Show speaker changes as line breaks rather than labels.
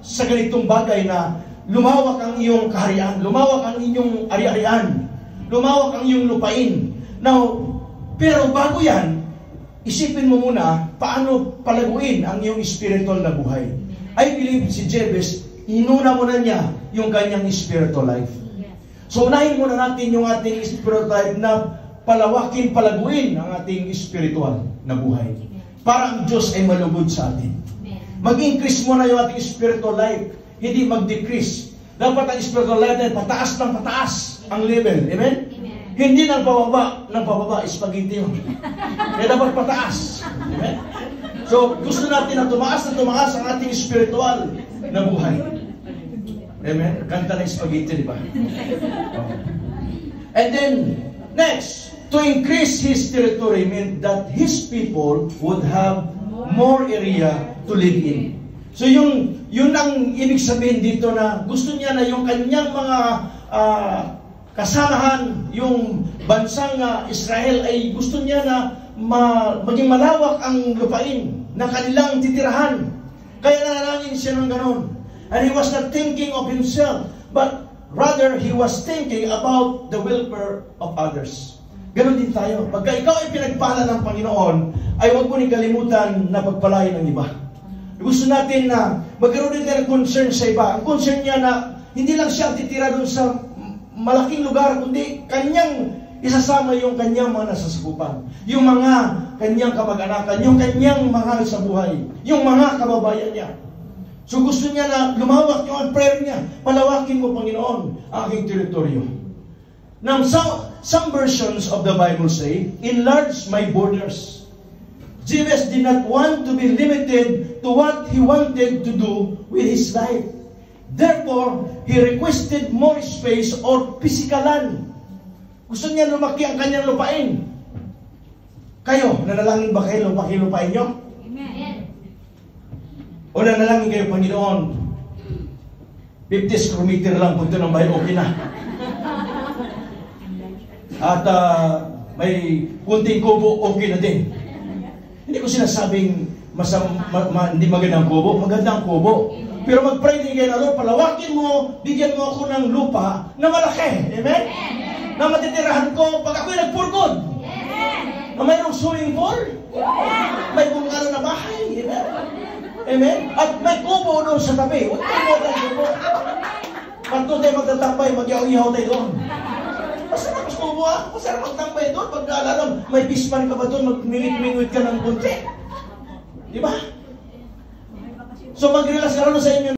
sa ganitong bagay na lumawak ang iyong kaharian, lumawak ang inyong ari-arian, lumawak ang iyong lupain. Now, pero bago yan, isipin mo muna paano palaguin ang iyong spiritual na buhay. I believe si Jabez, inuna muna niya yung kanyang spiritual life. So unahin muna natin yung ating spiritual life na palawakin, palaguin ang ating spiritual na buhay. Para ang Diyos ay malugod sa atin. Mag-increase muna yung ating spiritual life, hindi mag-decrease. Dapat ang spiritual life na pataas ng pataas ang level. Amen? Hindi ng pababa, spaghetti yun. Kaya dapat pataas. Amen? So, gusto natin na tumaas ang ating spiritual na buhay. Amen? Kanta ng spaghetti, di ba? Okay. And then, next, to increase his territory meant that his people would have more area to live in. So, yun ang ibig sabihin dito na gusto niya na yung kanyang mga kasamahan, yung bansang Israel ay gusto niya na maging malawak ang lupain na kanilang titirahan. Kaya nanalangin siya ng ganon. And he was not thinking of himself, but rather he was thinking about the welfare of others. Ganon din tayo. Pagka ikaw ay pinagpala ng Panginoon, ay huwag mo rin kalimutan na pagpalain ng iba. Gusto natin na magkaroon din tayo ng concern sa iba. Ang concern niya na hindi lang siya titira doon sa malaking lugar, kundi kanyang isasama yung kanyang mga nasasakupan, yung mga kanyang kamag-anakan, yung kanyang mahal sa buhay, yung mga kababayan niya. So gusto niya na lumawak yung prayer niya, palawakin mo, Panginoon, ang aking teritoryo. Now, some versions of the Bible say, enlarge my borders. Jabez did not want to be limited to what he wanted to do with his life. Therefore, he requested more space or physical land. Gusto niya lumaki ang kanyang lupain. Kayo, nanalangin ba kayo lupain nyo? Amen. O nanalangin kayo, Panginoon, 50 square meter lang punto ng bahay, okay na. At may kunting kubo, okay na din. Hindi ko sinasabing hindi magandang kubo, magandang kubo. Pero mag-pray din kayo na, Lord, palawakin mo, bigyan mo ako ng lupa na malaki. Amen? Na matitirahan ko pag ako'y nagpurgod. Na mayroong swimming pool. May bungalo na bahay. Amen? Amen? At may kubo doon sa tabi. Huwag mo tayo kubo. Pag doon tayo magtatambay, mag-ihaw-ihaw tayo doon. Masarap mas kubo ah. Masarap magtambay doon. Pag naalala, may pispan ka ba doon, magminit-minwit ka ng kunti. Diba? So mag-relax ka rin sa inyo.